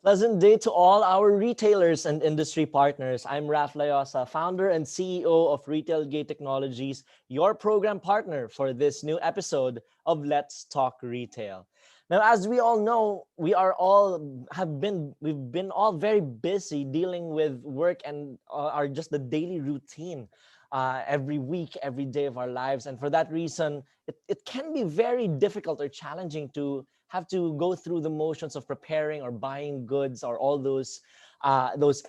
Pleasant day to all our retailers and industry partners. I'm Raf Layosa, founder and CEO of Retail Gate Technologies, your program partner for this new episode of Let's Talk Retail. Now, as we all know, we've been all very busy dealing with work and our just the daily routine every week, every day of our lives. And for that reason, it can be very difficult or challenging to have to go through the motions of preparing or buying goods or all those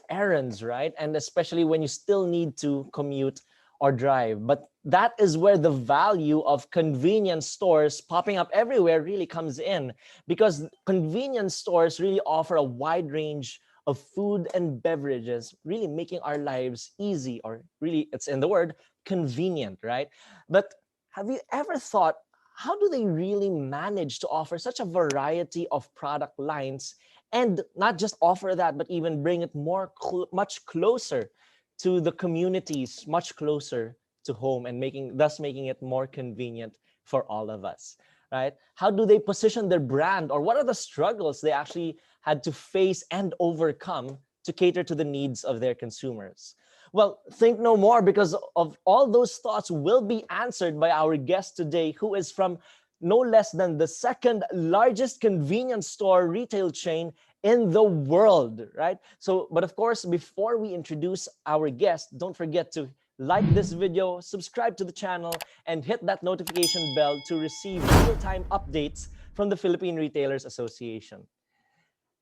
errands, right? And especially when you still need to commute or drive. But that is where the value of convenience stores popping up everywhere really comes in, because convenience stores really offer a wide range of food and beverages, really making our lives easy, or really, it's in the word, convenient, right? But have you ever thought, how do they really manage to offer such a variety of product lines, and not just offer that, but even bring it much closer to the communities, much closer to home, and thus making it more convenient for all of us, right? How do they position their brand, or what are the struggles they actually had to face and overcome to cater to the needs of their consumers? Well, think no more, because of all those thoughts will be answered by our guest today, who is from no less than the second largest convenience store retail chain in the world, right? So, but of course, before we introduce our guest, don't forget to like this video, subscribe to the channel, and hit that notification bell to receive real-time updates from the Philippine Retailers Association.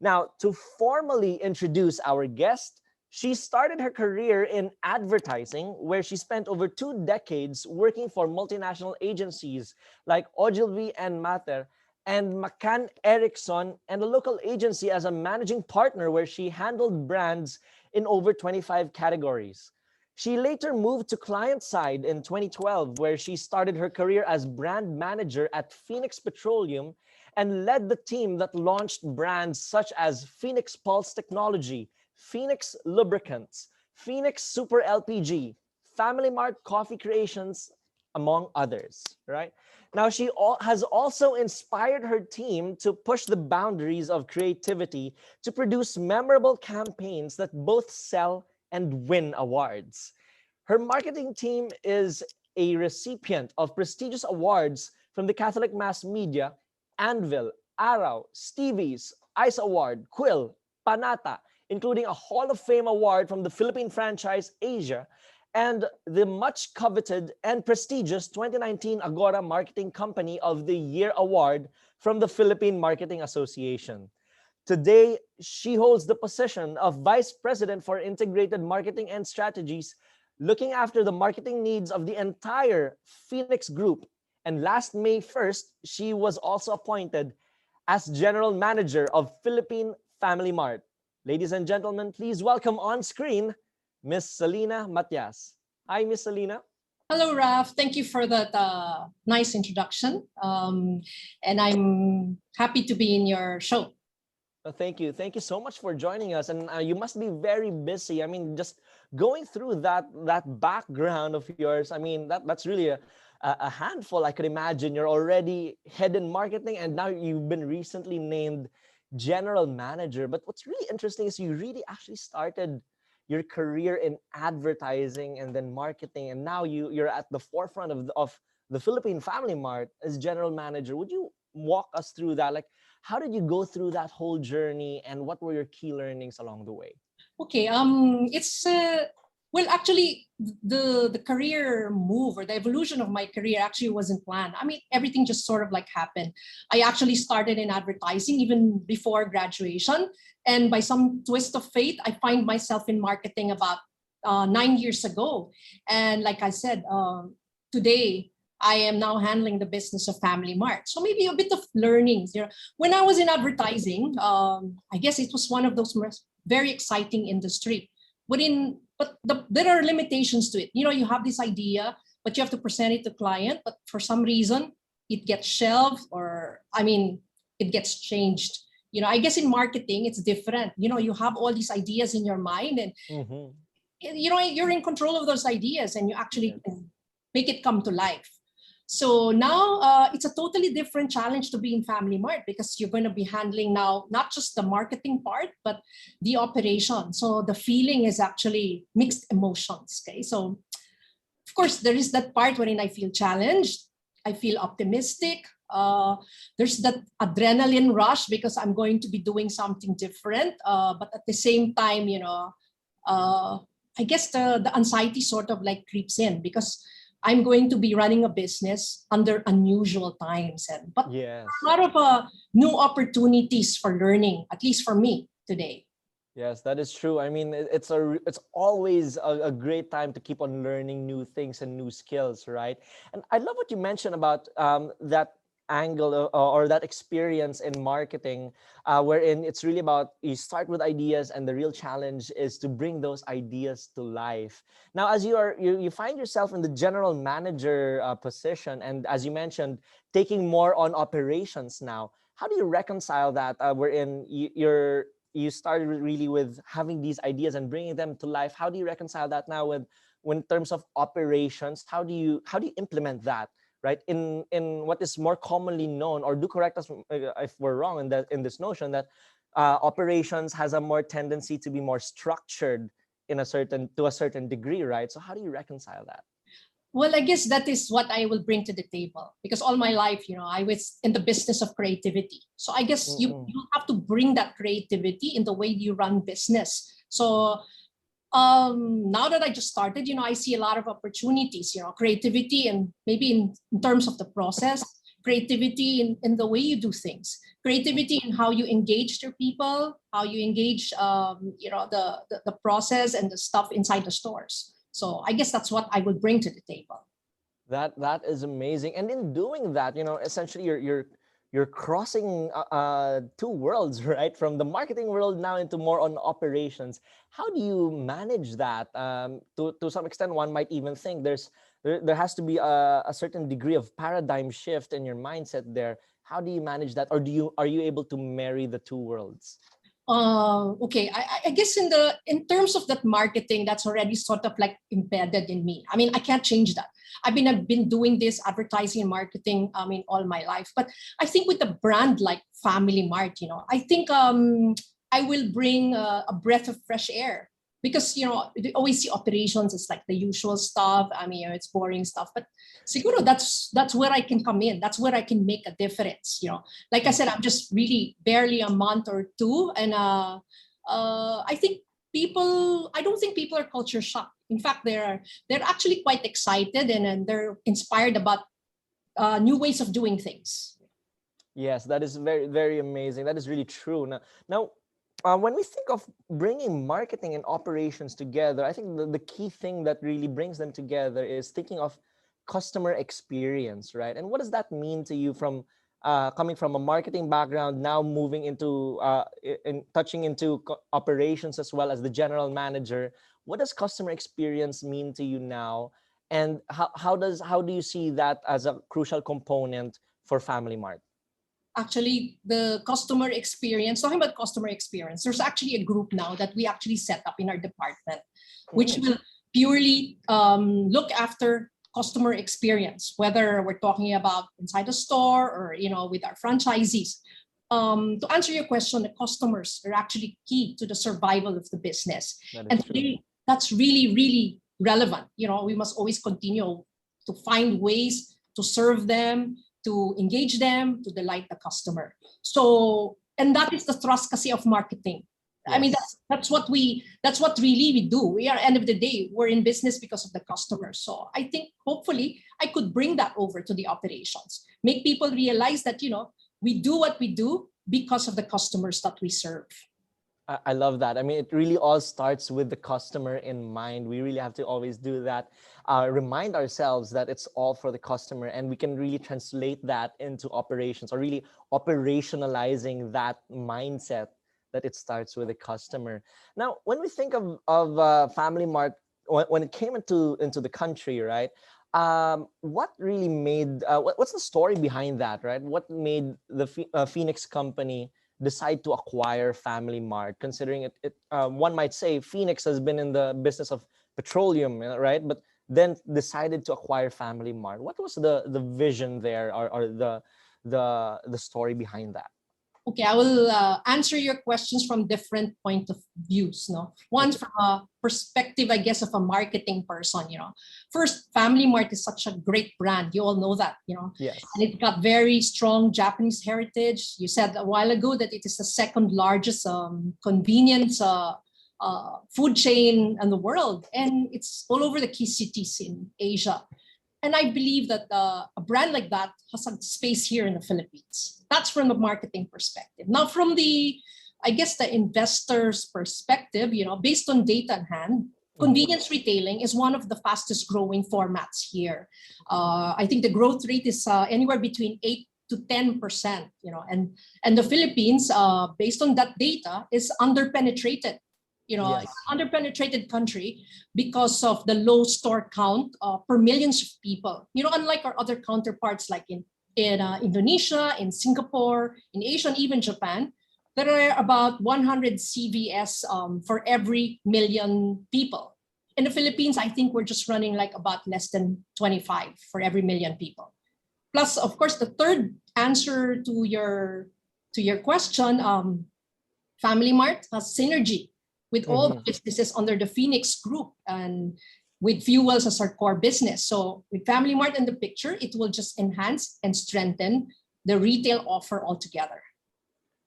Now, to formally introduce our guest, she started her career in advertising, where she spent over 2 decades working for multinational agencies like Ogilvy and Mather and McCann Erickson, and a local agency as a managing partner, where she handled brands in over 25 categories. She later moved to client side in 2012, where she started her career as brand manager at Phoenix Petroleum and led the team that launched brands such as Phoenix Pulse Technology, Phoenix Lubricants, Phoenix Super LPG, FamilyMart Coffee Creations, among others, right? Now, she has also inspired her team to push the boundaries of creativity to produce memorable campaigns that both sell and win awards. Her marketing team is a recipient of prestigious awards from the Catholic Mass Media, Anvil, Araw, Stevie's, ICE Award, Quill, Panata, including a Hall of Fame award from the Philippine Franchise Asia, and the much coveted and prestigious 2019 Agora Marketing Company of the Year award from the Philippine Marketing Association. Today, she holds the position of Vice President for Integrated Marketing and Strategies, looking after the marketing needs of the entire Phoenix Group. And last May 1st, she was also appointed as General Manager of Philippine FamilyMart. Ladies and gentlemen, please welcome on screen Miss Celina Matias. Hi, Miss Celina. Hello, Raf. Thank you for that nice introduction. And I'm happy to be in your show. Thank you. Thank you so much for joining us. And you must be very busy. I mean, just going through that background of yours, I mean, that's really a handful, I could imagine. You're already head in marketing, and now you've been recently named general manager. But what's really interesting is you really actually started your career in advertising and then marketing, and now you're at the forefront of the Philippine FamilyMart as general manager. Would you walk us through that? Like, how did you go through that whole journey, and what were your key learnings along the way? Okay, it's well, actually, the career move or the evolution of my career actually wasn't planned. I mean, everything just sort of like happened. I actually started in advertising even before graduation, and by some twist of fate, I find myself in marketing about 9 years ago. And like I said, today I am now handling the business of FamilyMart. So maybe a bit of learnings. You know, when I was in advertising, I guess it was one of those very exciting industry. There are limitations to it. You know, you have this idea, but you have to present it to client. But for some reason, it gets shelved, or I mean, it gets changed. You know, I guess in marketing, it's different. You know, you have all these ideas in your mind, and you know, you're in control of those ideas, and you actually can make it come to life. So now it's a totally different challenge to be in Family Mart because you're going to be handling now not just the marketing part, but the operation. So the feeling is actually mixed emotions. Okay. So of course, there is that part wherein I feel challenged. I feel optimistic. There's that adrenaline rush because I'm going to be doing something different. But at the same time, I guess the anxiety sort of like creeps in because I'm going to be running a business under unusual times, but a Yes. lot of new opportunities for learning, at least for me today. Yes, that is true. I mean, it's always a great time to keep on learning new things and new skills, right? And I love what you mentioned about that angle or that experience in marketing, wherein it's really about you start with ideas, and the real challenge is to bring those ideas to life. Now, as you find yourself in the general manager position, and as you mentioned, taking more on operations now. How do you reconcile that? Wherein you started really with having these ideas and bringing them to life. How do you reconcile that now with when in terms of operations? How do you implement that, right, in what is more commonly known, or do correct us if we're wrong in this notion that operations has a more tendency to be more structured to a certain degree, right? So how do you reconcile that? Well, I guess that is what I will bring to the table because all my life, I was in the business of creativity. So I guess Mm-mm. you have to bring that creativity in the way you run business. So now that I just started, I see a lot of opportunities, creativity and maybe in terms of the process, creativity in the way you do things, creativity in how you engage your people, how you engage, the process and the stuff inside the stores. So I guess that's what I would bring to the table. That is amazing. And in doing that, essentially you're crossing two worlds, right? From the marketing world now into more on operations. How do you manage that? To some extent, one might even think there has to be a certain degree of paradigm shift in your mindset there. How do you manage that, or are you able to marry the two worlds? Okay, I guess in terms of that marketing, that's already sort of like embedded in me. I mean, I can't change that. I've been doing this advertising and marketing, all my life. But I think with a brand like Family Mart, I think I will bring a breath of fresh air because you always see operations. It's like the usual stuff. I mean, it's boring stuff. But siguro that's where I can come in. That's where I can make a difference. Like I said, I'm just really barely a month or two, and I think I don't think people are culture shocked. In fact, they're actually quite excited and they're inspired about new ways of doing things. Yes, that is very, very amazing. That is really true. Now, when we think of bringing marketing and operations together, I think the key thing that really brings them together is thinking of customer experience, right? And what does that mean to you from coming from a marketing background, now moving into touching into operations as well as the general manager? What does customer experience mean to you now? And how do you see that as a crucial component for Family Mart? Actually, the customer experience, talking about customer experience, there's actually a group now that we actually set up in our department, which Mm. will purely look after customer experience, whether we're talking about inside the store or with our franchisees. To answer your question, the customers are actually key to the survival of the business, That is and true. that's really really relevant. We must always continue to find ways to serve them, to engage them, to delight the customer. So, and that is the trust kasi of marketing. I mean, Yes. that's what really we do. We are, end of the day, we're in business because of the customer. So I think hopefully I could bring that over to the operations, make people realize that we do what we do because of the customers that we serve. I love that. I mean, it really all starts with the customer in mind. We really have to always do that. Remind ourselves that it's all for the customer, and we can really translate that into operations, or really operationalizing that mindset that it starts with the customer. Now, when we think of Family Mart, when it came into the country, right? What really made what's the story behind that, right? What made the Phoenix company decide to acquire Family Mart, considering one might say Phoenix has been in the business of petroleum, right? But then decided to acquire Family Mart. What was the vision there, or the story behind that? Okay, I will answer your questions from different point of views. No, one Okay. from a perspective, I guess, of a marketing person. First, Family Mart is such a great brand. You all know that. And Yes. it got very strong Japanese heritage. You said a while ago that it is the second largest convenience food chain in the world, and it's all over the key cities in Asia. And I believe that a brand like that has a space here in the Philippines. That's from the marketing perspective. Now, from I guess, the investor's perspective, based on data in hand, convenience retailing is one of the fastest growing formats here. I think the growth rate is anywhere between 8 to 10%, and the Philippines, based on that data, is underpenetrated. It's Yes. an underpenetrated country because of the low store count per millions of people. Unlike our other counterparts like in Indonesia, in Singapore, in Asia, and even Japan, there are about 100 CVS for every million people. In the Philippines, I think we're just running like about less than 25 for every million people. Plus, of course, the third answer to your question, Family Mart has synergy with all the businesses under the Phoenix Group and with Fuels as our core business. So with Family Mart in the picture, it will just enhance and strengthen the retail offer altogether.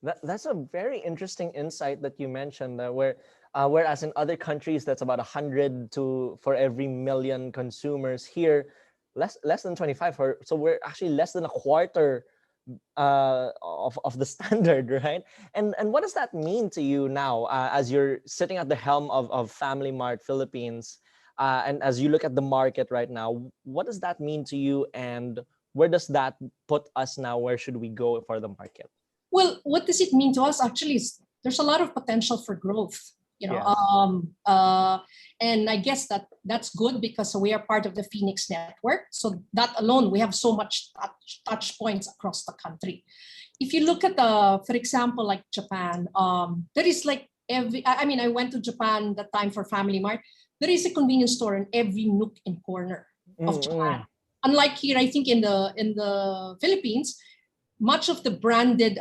That's a very interesting insight that you mentioned, whereas in other countries that's about 100 to for every million consumers, here less than 25. So we're actually less than a quarter of the standard, right? And what does that mean to you now, as you're sitting at the helm of Family Mart Philippines, and as you look at the market right now? What does that mean to you, and where does that put us now? Where should we go for the market? Well, what does it mean to us? Actually, there's a lot of potential for growth. Yes. And I guess that's good because we are part of the Phoenix network. So that alone, we have so much touch points across the country. If you look at for example, like Japan, there is like I went to Japan that time for Family Mart. There is a convenience store in every nook and corner of Japan. Unlike here, I think in the Philippines, much of the branded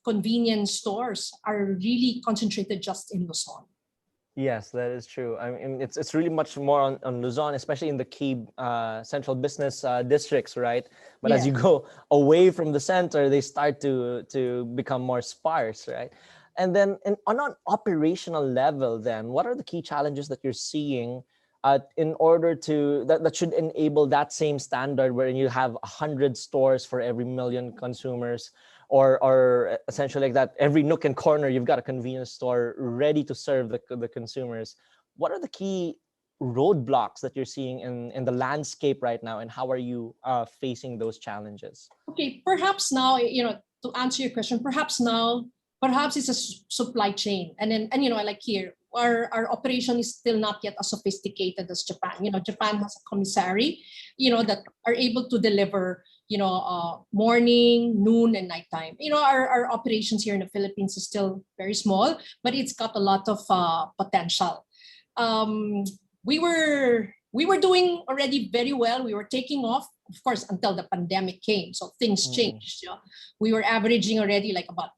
convenience stores are really concentrated just in Luzon. Yes, that is true. I mean, it's really much more on Luzon, especially in the key central business districts, right? But as Yeah. you go away from the center, they start to become more sparse, right? And then on an operational level, then what are the key challenges that you're seeing in order that should enable that same standard wherein you have 100 stores for every million consumers, or essentially like that, every nook and corner you've got a convenience store ready to serve the consumers? What are the key roadblocks that you're seeing in the landscape right now, and how are you facing those challenges? Okay, perhaps now, to answer your question, perhaps it's a supply chain. And like here, our operation is still not yet as sophisticated as Japan. Japan has a commissary, that are able to deliver, morning, noon, and nighttime. Our operations here in the Philippines is still very small, but it's got a lot of potential. We were doing already very well. We were taking off, of course, until the pandemic came. So things changed. We were averaging already like about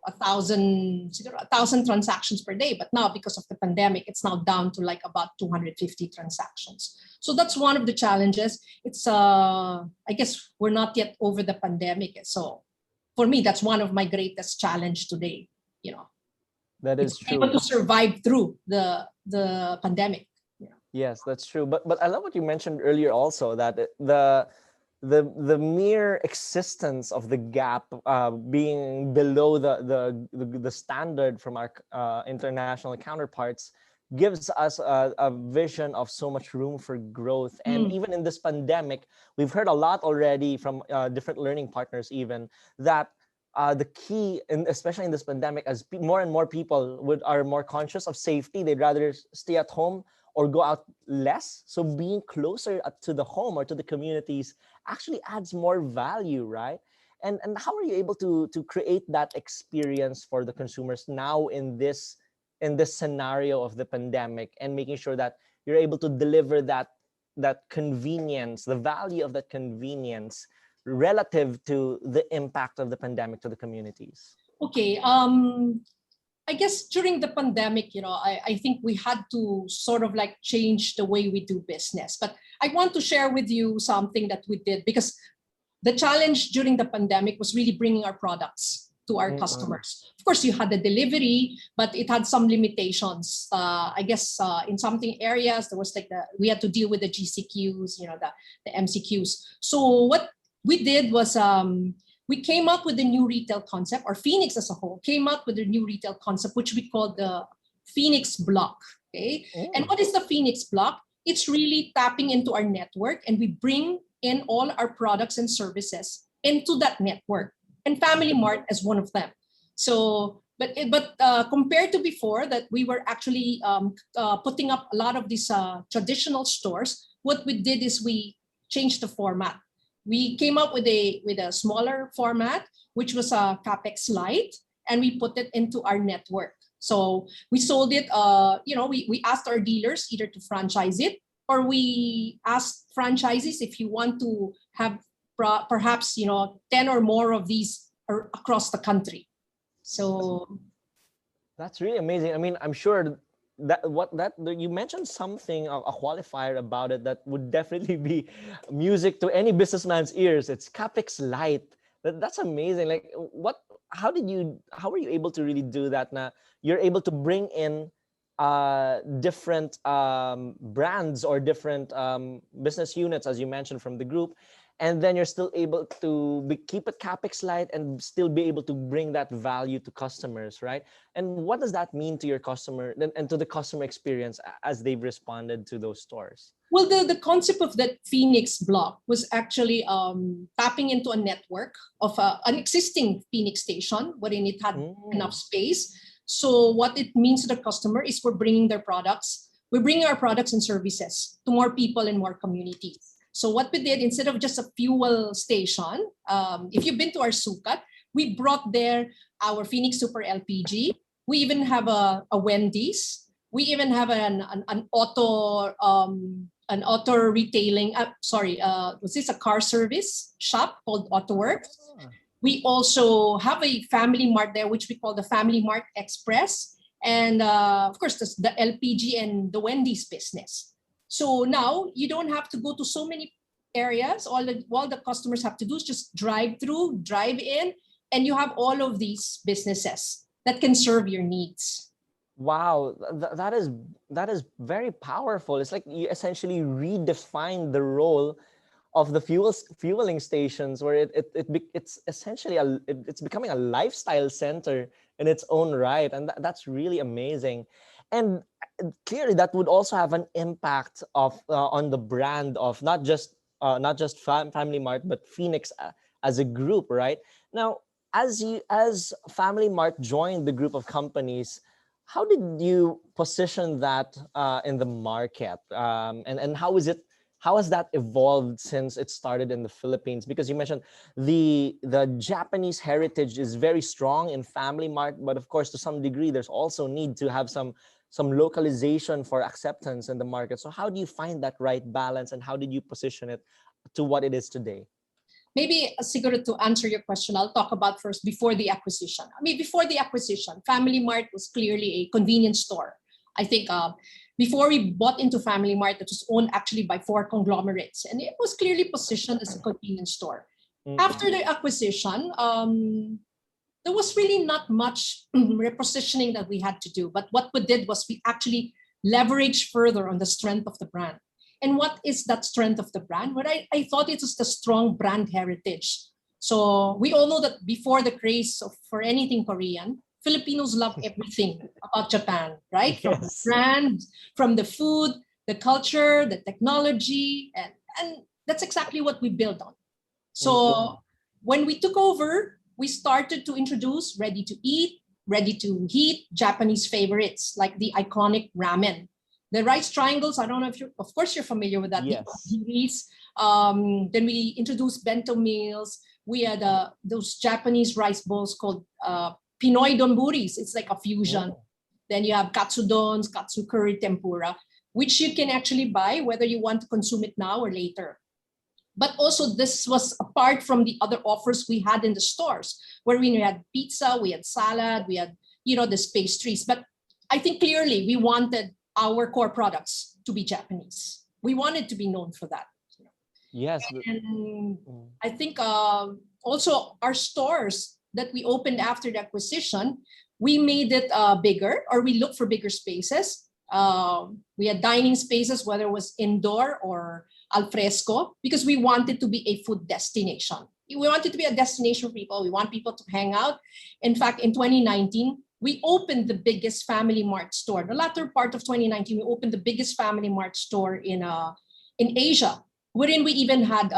1,000 transactions per day, but now because of the pandemic, it's now down to like about 250 transactions. So that's one of the challenges. It's I guess we're not yet over the pandemic. So for me, that's one of my greatest challenge today. That is It's able true. to survive through the pandemic. Yes, that's true. But I love what you mentioned earlier also, that the mere existence of the gap being below the standard from our international counterparts gives us a vision of so much room for growth. And even in this pandemic, we've heard a lot already from different learning partners even, that the key, and especially in this pandemic, as more and more people are more conscious of safety, they'd rather stay at home or go out less. So being closer to the home or to the communities actually adds more value, right? And how are you able to create that experience for the consumers now in this scenario of the pandemic, and making sure that you're able to deliver that that convenience, the value of that convenience relative to the impact of the pandemic to the communities? Okay. I guess during the pandemic, I think we had to sort of like change the way we do business. But I want to share with you something that we did, because the challenge during the pandemic was really bringing our products to our customers. Of course, you had the delivery, but it had some limitations. I guess in something areas, there was like we had to deal with the GCQs, the MCQs. So what we did was we came up with a new retail concept, or Phoenix as a whole came up with a new retail concept, which we call the Phoenix Block. Okay. And what is the Phoenix Block? It's really tapping into our network, and we bring in all our products and services into that network, and FamilyMart as one of them. So, but compared to before, that we were actually putting up a lot of these traditional stores, what we did is we changed the format. We came up with a smaller format, which was a CapEx light, and we put it into our network. So we sold it, we asked our dealers either to franchise it, or we asked franchisees if you want to have perhaps 10 or more of these across the country. So that's really amazing. I mean, I'm sure that you mentioned something, a qualifier about it that would definitely be music to any businessman's ears. It's CapEx light. That's amazing. Like, how were you able to really do that? Now you're able to bring in different brands or different business units, as you mentioned, from the group, and then you're still able to keep it CapEx light and still be able to bring that value to customers, right? And what does that mean to your customer and to the customer experience as they've responded to those stores? Well, the concept of that Phoenix Block was actually tapping into a network of an existing Phoenix station, wherein it had enough space. So what it means to the customer is we're bringing our products and services to more people in more communities. So what we did, instead of just a fuel station, if you've been to our sukat, we brought there our Phoenix Super LPG. We even have a Wendy's. We even have an auto retailing. Was this a car service shop called AutoWorks? We also have a FamilyMart there, which we call the FamilyMart Express, and of course the LPG and the Wendy's business. So now you don't have to go to so many areas. All the customers have to do is just drive through, drive in, and you have all of these businesses that can serve your needs. Wow, that is very powerful. It's like you essentially redefine the role of the fueling stations, where it's essentially it's becoming a lifestyle center in its own right, and that's really amazing. And clearly, that would also have an impact on the brand of not just FamilyMart, but Phoenix as a group, right? Now, as FamilyMart joined the group of companies, how did you position that in the market, and how has that evolved since it started in the Philippines? Because you mentioned the Japanese heritage is very strong in FamilyMart, but of course, to some degree, there's also need to have some localization for acceptance in the market. So how do you find that right balance, and how did you position it to what it is today? Maybe, siguro, to answer your question, I'll talk about first before the acquisition. I mean, before the acquisition, FamilyMart was clearly a convenience store. I think before we bought into FamilyMart, it was owned actually by 4 conglomerates, and it was clearly positioned as a convenience store. After the acquisition, there was really not much repositioning that we had to do. But what we did was we actually leveraged further on the strength of the brand. And what is that strength of the brand? Well, I thought it was the strong brand heritage. So we all know that before the craze for anything Korean, Filipinos love everything about Japan, right? From the brand, from the food, the culture, the technology, and that's exactly what we built on. So when we took over, we started to introduce ready-to-eat, ready-to-heat Japanese favorites like the iconic ramen. The rice triangles, I don't know if of course you're familiar with that. Yes. Then we introduced bento meals. We had those Japanese rice bowls called Pinoy donburis. It's like a fusion. Then you have katsudons, katsu curry, tempura. which you can actually buy whether you want to consume it now or later. But also this was apart from the other offers we had in the stores, where we had pizza, we had salad, we had, the pastries. But I think clearly we wanted our core products to be Japanese. We wanted to be known for that. Yes. And I think also our stores that we opened after the acquisition, we made it bigger, or we looked for bigger spaces. We had dining spaces, whether it was indoor or al fresco, because we wanted to be a food destination. We wanted to be a destination for people. We want people to hang out. In fact, in 2019, we opened the biggest FamilyMart store. The latter part of 2019, we opened the biggest FamilyMart store in Asia, wherein we even had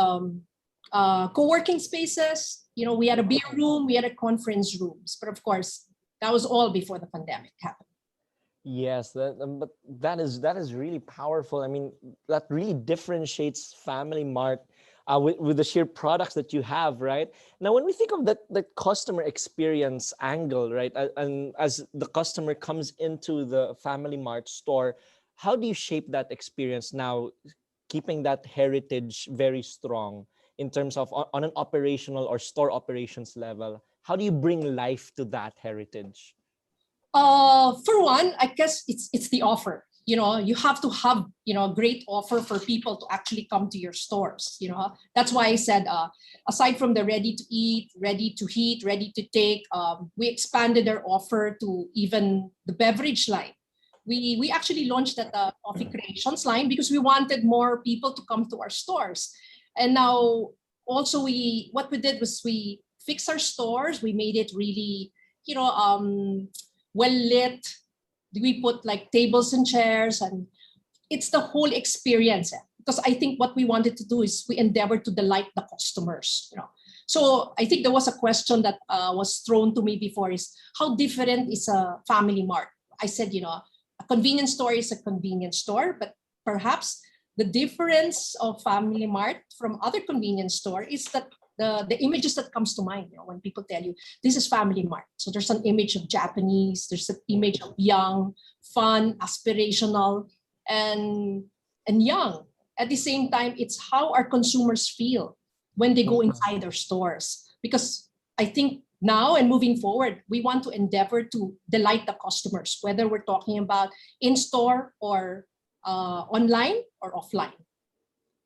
co-working spaces. We had a beer room, we had a conference rooms. But of course, that was all before the pandemic happened. Yes, but that is really powerful. I mean, that really differentiates Family Mart with the sheer products that you have, right? Now, when we think of the customer experience angle, right, and as the customer comes into the Family Mart store, how do you shape that experience now, keeping that heritage very strong in terms of on an operational or store operations level? How do you bring life to that heritage? For one, I guess it's the offer. You have to have a great offer for people to actually come to your stores. That's why I said aside from the ready to eat, ready to heat, ready to take, we expanded our offer to even the beverage line. We actually launched that coffee creations line because we wanted more people to come to our stores. And now also what we did was we fixed our stores. We made it really well lit. We put like tables and chairs, and it's the whole experience. Because I think what we wanted to do is we endeavored to delight the customers. So I think there was a question that was thrown to me before: is how different is a Family Mart? I said, a convenience store is a convenience store, but perhaps the difference of Family Mart from other convenience store is that the images that comes to mind, when people tell you this is Family Mart. So there's an image of Japanese, there's an image of young, fun, aspirational, and young. At the same time, it's how our consumers feel when they go inside their stores. Because I think now and moving forward, we want to endeavor to delight the customers, whether we're talking about in-store or online or offline.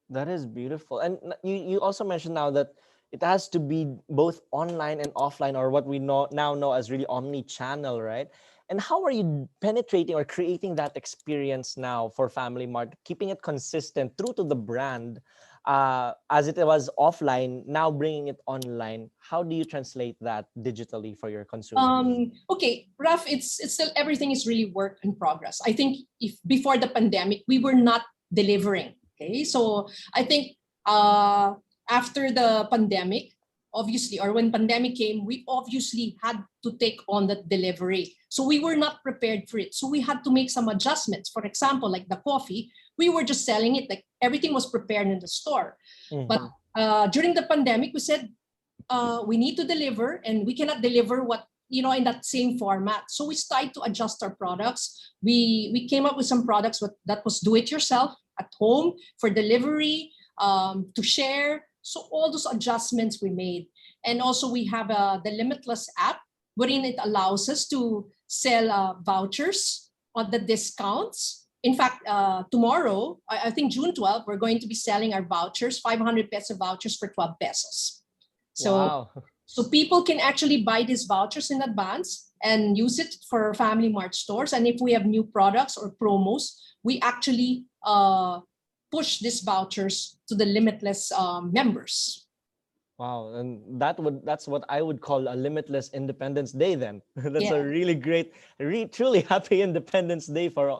That is beautiful. And you also mentioned now that it has to be both online and offline, or what we now know as really omni-channel, right? And how are you penetrating or creating that experience now for Family Mart, keeping it consistent, true to the brand, as it was offline, now bringing it online? How do you translate that digitally for your consumers? Okay, Raf, it's still, everything is really work in progress. I think if before the pandemic, we were not delivering. Okay, so I think after the pandemic, obviously, or when pandemic came, we obviously had to take on the delivery. So we were not prepared for it. So we had to make some adjustments. For example, like the coffee, we were just selling it, like everything was prepared in the store. Mhm. But during the pandemic, we said we need to deliver, and we cannot deliver what in that same format. So we started to adjust our products. We came up with some products that was do it yourself at home for delivery, to share. So all those adjustments we made. And also we have the Limitless app, wherein it allows us to sell vouchers on the discounts. In fact, tomorrow, I think June 12th, we're going to be selling our vouchers, 500 peso vouchers for 12 pesos. So, Wow. so people can actually buy these vouchers in advance and use it for Family Mart stores. And if we have new products or promos, we actually push these vouchers to the Limitless members. Wow, and that's what I would call a limitless Independence Day then. That's a Yeah. really great, really truly happy Independence Day for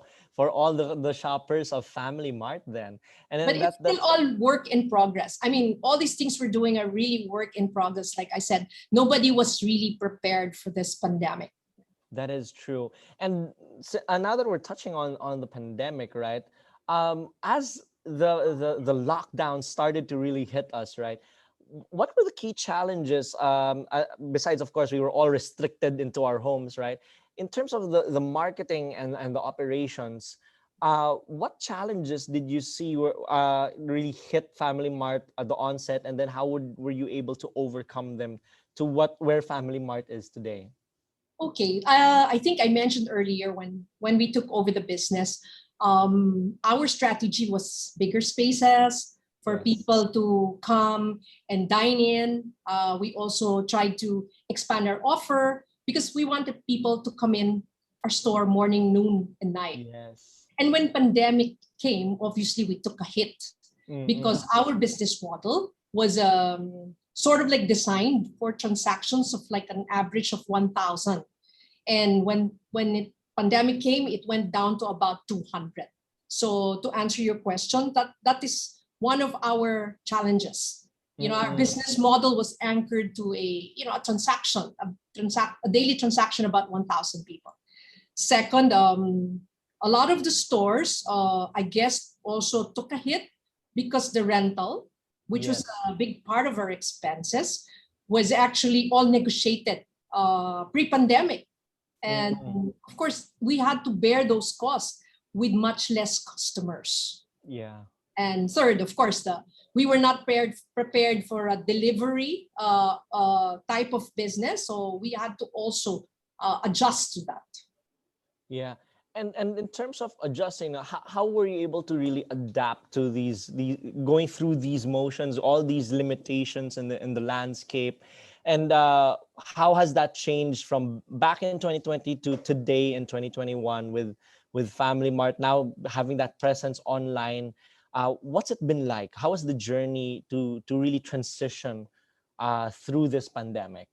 all the shoppers of Family Mart then. And But then it's still all work in progress. I mean, all these things we're doing are really work in progress. Like I said, nobody was really prepared for this pandemic. that is true. And now that we're touching on the pandemic, right? As the lockdown started to really hit us, right? What were the key challenges, besides, of course, we were all restricted into our homes, right? In terms of the marketing and the operations, What challenges did you see really hit Family Mart at the onset, and then how were you able to overcome them to where Family Mart is today? Okay, I think I mentioned earlier when we took over the business, our strategy was bigger spaces for Yes. people to come and dine in. We also tried to expand our offer because we wanted people to come in our store morning, noon, and night. Yes. And when pandemic came, obviously we took a hit because Mm-mm. our business model was sort of like designed for transactions of like an average of 1,000. And when pandemic came, it went down to about 200. So to answer your question, that is one of our challenges. Our Mm-mm. business model was anchored to a transaction, a daily transaction about 1,000 people. Second, a lot of the stores, I guess, also took a hit because the rental, which was Yes. a big part of our expenses, was actually all negotiated pre-pandemic. And Mm-mm. of course, we had to bear those costs with much less customers. Yeah. And third, of course, we were not prepared for a delivery type of business, so we had to also adjust to that. Yeah. And in terms of adjusting, how were you able to really adapt to these going through these motions, all these limitations in the landscape, and how has that changed from back in 2020 to today in 2021 with Family Mart now having that presence online? What's it been like? How has the journey to really transition through this pandemic?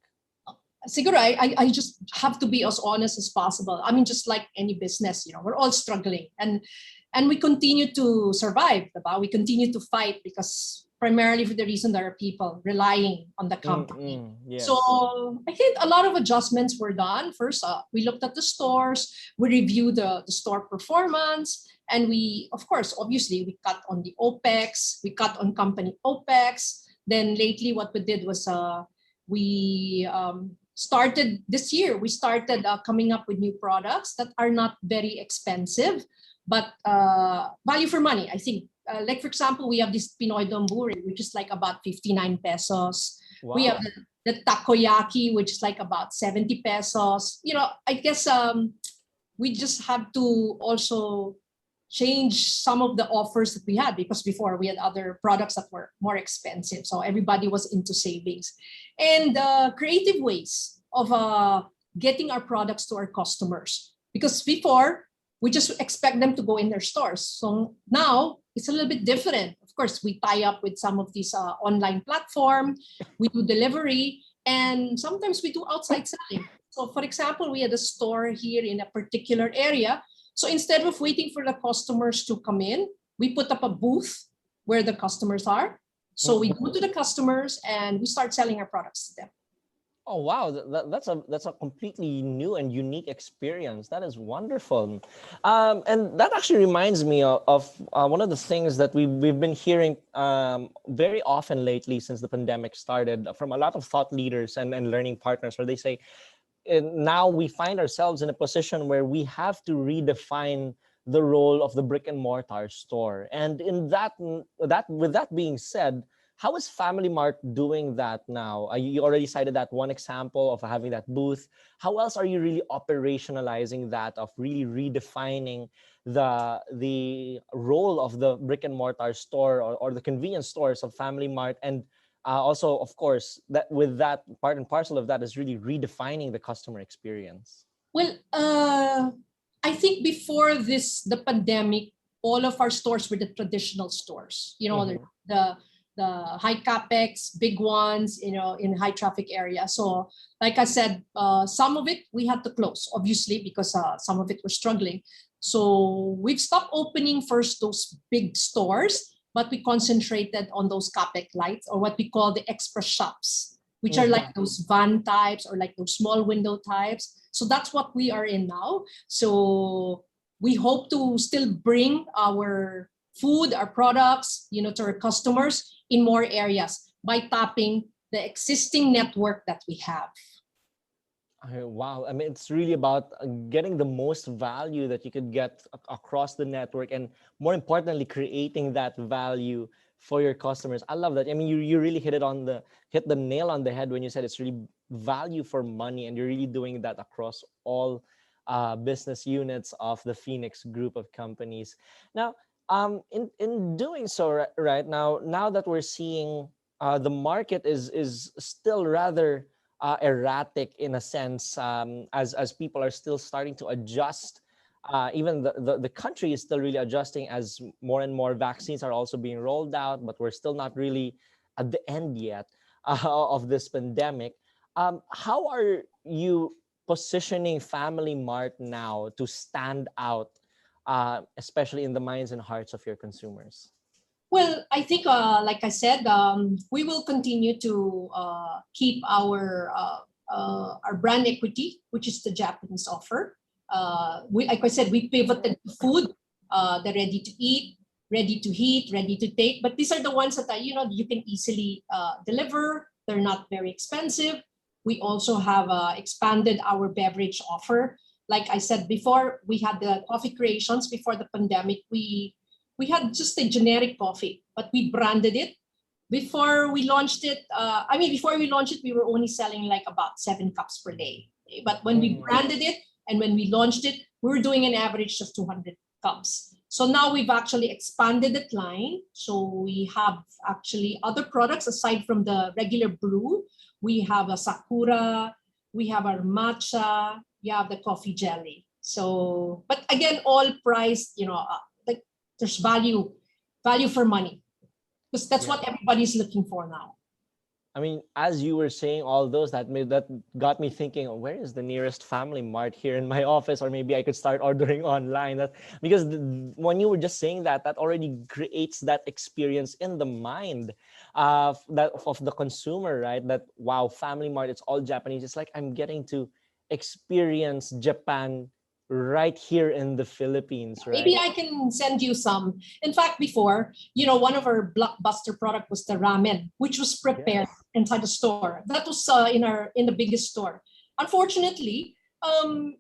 Siguro, I just have to be as honest as possible. I mean, just like any business, we're all struggling, and we continue to survive. Diba? We continue to fight because primarily for the reason there are people relying on the company. Mm-mm. So Yes. I think a lot of adjustments were done. First, we looked at the stores, we reviewed the store performance, and we, of course, obviously, we cut on the OPEX, we cut on company OPEX. Then lately, what we did was we started this year, we started coming up with new products that are not very expensive, but value for money. I think, like for example, we have this Pinoy Donburi, which is like about 59 pesos. We have Wow. the takoyaki, which is like about 70 pesos. I guess we just have to also change some of the offers that we had because before we had other products that were more expensive. So everybody was into savings and creative ways of getting our products to our customers. Because before we just expect them to go in their stores. So now it's a little bit different. Of course, we tie up with some of these online platform, we do delivery, and sometimes we do outside selling. So for example, we had a store here in a particular area, so instead of waiting for the customers to come in, we put up a booth where the customers are. So we go to the customers and we start selling our products to them. Oh wow, that's a completely new and unique experience. That is wonderful, and that actually reminds me of one of the things that we've been hearing very often lately since the pandemic started from a lot of thought leaders and learning partners, where they say now we find ourselves in a position where we have to redefine the role of the brick and mortar store. And in that with that being said, how is Family Mart doing that now? You already cited that one example of having that booth. How else are you really operationalizing that, of really redefining the role of the brick and mortar store, or the convenience stores of Family Mart? And also, of course, that with that part and parcel of that is really redefining the customer experience. Well, I think before the pandemic, all of our stores were the traditional stores. Mm-hmm. The the high capex, big ones, in high traffic area. So, like I said, some of it we had to close, obviously, because some of it were struggling. So we've stopped opening first those big stores, but we concentrated on those capex lights, or what we call the express shops, which are Mm-hmm. like those van types or like those small window types. So that's what we are in now. So we hope to still bring our food, our products, to our customers in more areas by tapping the existing network that we have. Wow. I mean, it's really about getting the most value that you could get across the network, and more importantly, creating that value for your customers. I love that. I mean, you really hit the nail on the head when you said it's really value for money, and you're really doing that across all business units of the Phoenix group of companies. Now, in doing so, right now that we're seeing the market is still rather erratic in a sense, as people are still starting to adjust. Even the country is still really adjusting as more and more vaccines are also being rolled out, but we're still not really at the end yet of this pandemic. How are you positioning Family Mart now to stand out, especially in the minds and hearts of your consumers? Well, I think, like I said, we will continue to keep our brand equity, which is the Japanese offer. Like I said, we pivoted to food, the ready to eat, ready to heat, ready to take. But these are the ones that you can easily deliver. They're not very expensive. We also have expanded our beverage offer. Like I said before, we had the coffee creations before the pandemic. We had just a generic coffee, but we branded it. Before we launched it, before we launched it, we were only selling like about 7 cups per day. But when we branded it and when we launched it, we were doing an average of 200 cups. So now we've actually expanded that line. So we have actually other products aside from the regular brew. We have a Sakura, we have our matcha, we have the coffee jelly. So, but again, all priced, like there's value for money, because that's what everybody's looking for now. I mean, as you were saying all those, that got me thinking, oh, where is the nearest Family Mart here in my office? Or maybe I could start ordering online. Because when you were just saying that, that already creates that experience in the mind of the consumer, right? That, wow, Family Mart, it's all Japanese. It's like I'm getting to experience Japan right here in the Philippines, right? Maybe I can send you some. In fact, before, one of our blockbuster product was the ramen, which was prepared Yes. inside the store. That was in the biggest store. Unfortunately,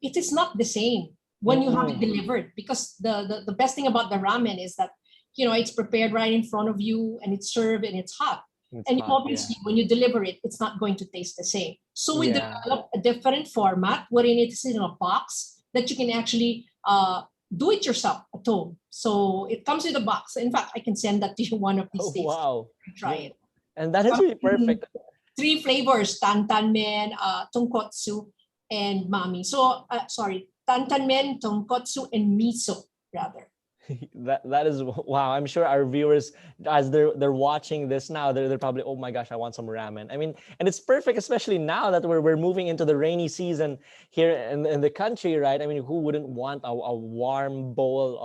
it is not the same when you have it delivered, because the best thing about the ramen is that it's prepared right in front of you and it's served and it's hot. It's And hot, yeah. obviously, when you deliver it, it's not going to taste the same. So we Yeah. developed a different format wherein it is in a box that you can actually do it yourself at home. So it comes with a box. In fact, I can send that to you one of these Oh, days. wow. Try it. And that is really perfect. 3 flavors: tantan men, tonkotsu, and mami. So, tantan men, tonkotsu, and miso, rather. That is, wow. I'm sure our viewers, as they're watching this now, they're probably, oh my gosh, I want some ramen. I mean, and it's perfect, especially now that we're moving into the rainy season here in the country, right? I mean, who wouldn't want a warm bowl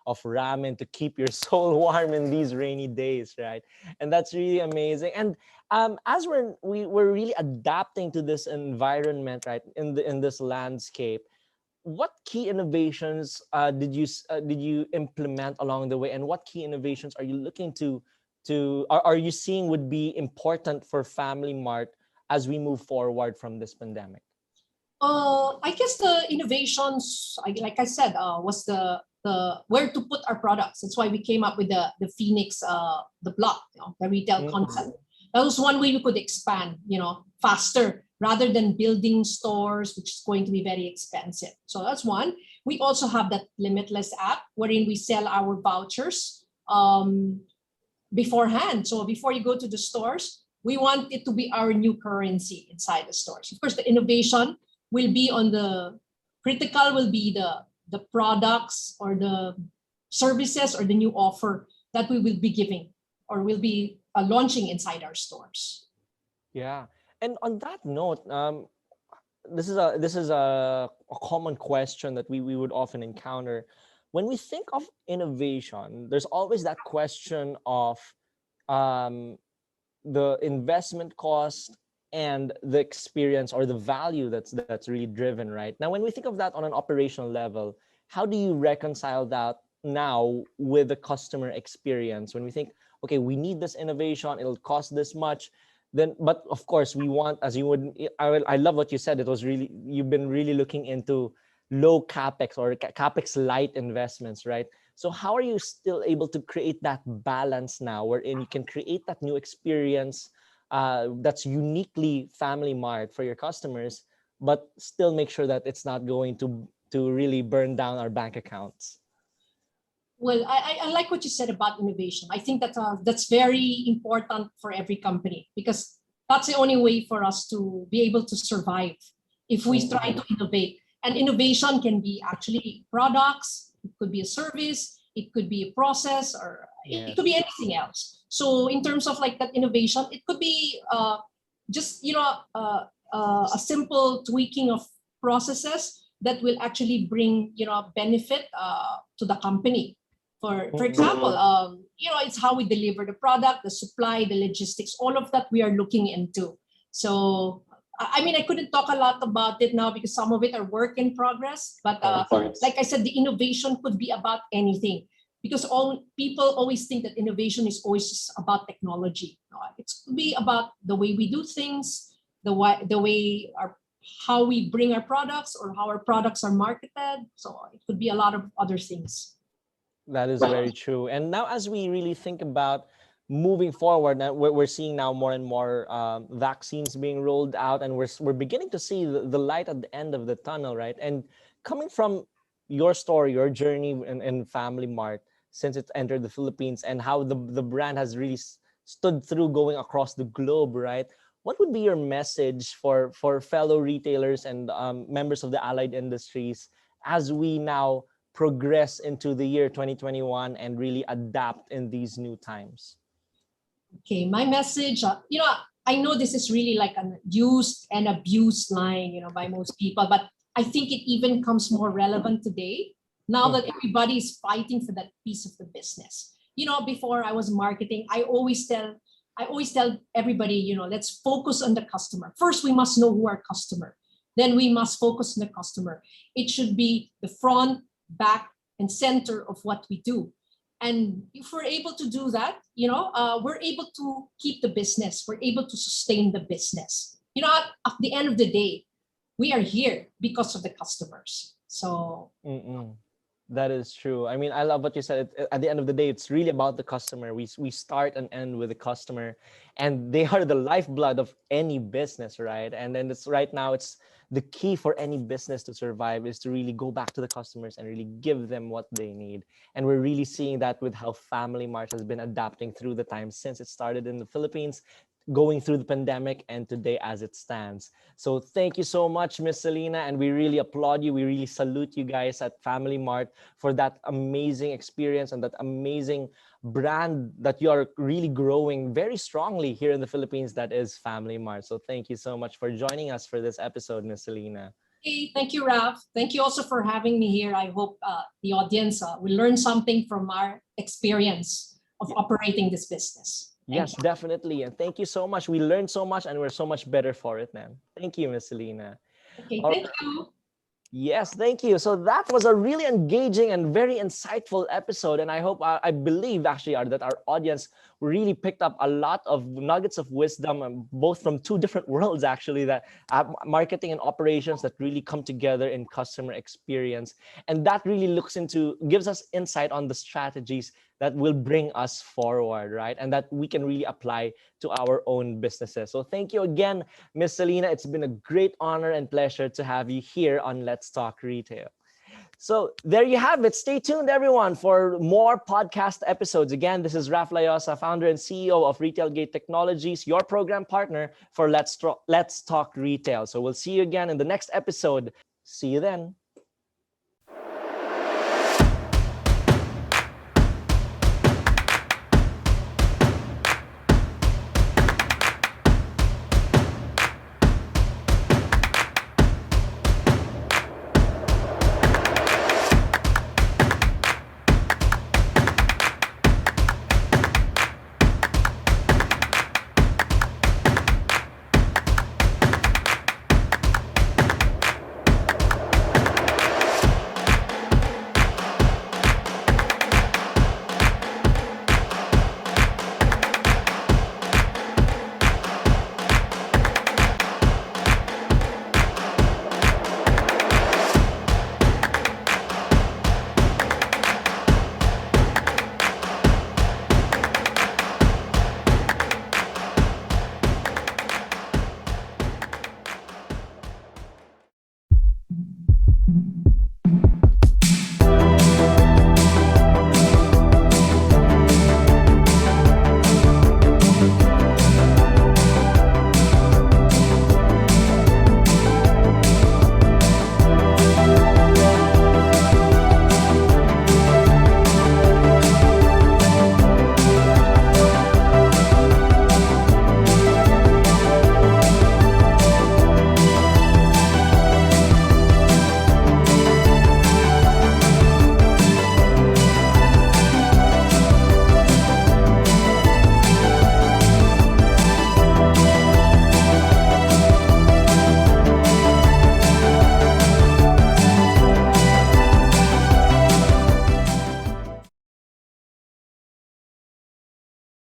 of ramen to keep your soul warm in these rainy days, right? And that's really amazing. And as we're really adapting to this environment, right, in this landscape, what key innovations did you implement along the way, and what key innovations are you looking are you seeing would be important for Family Mart as we move forward from this pandemic? I guess the innovations, like I said, was the where to put our products. That's why we came up with the Phoenix, the block, the retail concept. That was one way we could expand, faster, rather than building stores, which is going to be very expensive. So that's one. We also have that Limitless app wherein we sell our vouchers beforehand. So before you go to the stores, we want it to be our new currency inside the stores. Of course, the innovation will be on the critical will be the products or the services or the new offer that we will be giving or will be launching inside our stores. Yeah. And on that note, this is a common question that we would often encounter when we think of innovation. There's always that question of um, the investment cost and the experience or the value that's really driven. Right now, when we think of that on an operational level, how do you reconcile that now with the customer experience? When we think, okay, we need this innovation, it'll cost this much, then, but of course we want, as you would, I love what you said. It was really, you've been really looking into low capex or capex light investments, right? So how are you still able to create that balance now, wherein you can create that new experience that's uniquely Family Mart for your customers, but still make sure that it's not going to really burn down our bank accounts? Well, I like what you said about innovation. I think that that's very important for every company, because that's the only way for us to be able to survive if we try to innovate. And innovation can be actually products, it could be a service, it could be a process, or it could be anything else. So in terms of like that innovation, it could be just a simple tweaking of processes that will actually bring benefit to the company. For example, it's how we deliver the product, the supply, the logistics, all of that we are looking into. So, I mean, I couldn't talk a lot about it now because some of it are work in progress. But like I said, the innovation could be about anything, because all people always think that innovation is always just about technology. It could be about the way we do things, the way how we bring our products or how our products are marketed. So it could be a lot of other things. That is very true. And now, as we really think about moving forward, now we're seeing now more and more vaccines being rolled out, and we're beginning to see the light at the end of the tunnel, right? And coming from your story, your journey in Family Mart since it's entered the Philippines, and how the brand has really stood through going across the globe, right? What would be your message for fellow retailers and members of the allied industries as we now progress into the year 2021 and really adapt in these new times? Okay, my message, I know this is really like an used and abused line, by most people, but I think it even comes more relevant today now that everybody is fighting for that piece of the business. Before I was marketing, I always tell everybody, let's focus on the customer. First, we must know who our customer. Then we must focus on the customer. It should be the front, back, and center of what we do. And if we're able to do that, we're able to keep the business. We're able to sustain the business. At the end of the day, we are here because of the customers. So. That is true. I mean, I love what you said. At the end of the day, it's really about the customer. We start and end with the customer, and they are the lifeblood of any business, right? And then it's right now, it's the key for any business to survive is to really go back to the customers and really give them what they need. And we're really seeing that with how Family Mart has been adapting through the times since it started in the Philippines, going through the pandemic, and today as it stands. So thank you so much, Miss Celina, and we really applaud you. We really salute you guys at Family Mart for that amazing experience and that amazing brand that you are really growing very strongly here in the Philippines, that is Family Mart. So thank you so much for joining us for this episode, Miss Celina. Hey, thank you, Ralph. Thank you also for having me here. I hope the audience will learn something from our experience of operating this business. Yes, definitely. And thank you so much. We learned so much and we're so much better for it, man. Thank you, Miss Celina. Okay, thank you. Yes, thank you. So that was a really engaging and very insightful episode. And I hope, I believe actually that our audience really picked up a lot of nuggets of wisdom, both from two different worlds, actually, that marketing and operations that really come together in customer experience. And that really gives us insight on the strategies that will bring us forward, right? And that we can really apply to our own businesses. So thank you again, Miss Celina. It's been a great honor and pleasure to have you here on Let's Talk Retail. So there you have it. Stay tuned, everyone, for more podcast episodes. Again, this is Raf Layosa, founder and CEO of Retail Gate Technologies, your program partner for Let's Talk Retail. So we'll see you again in the next episode. See you then.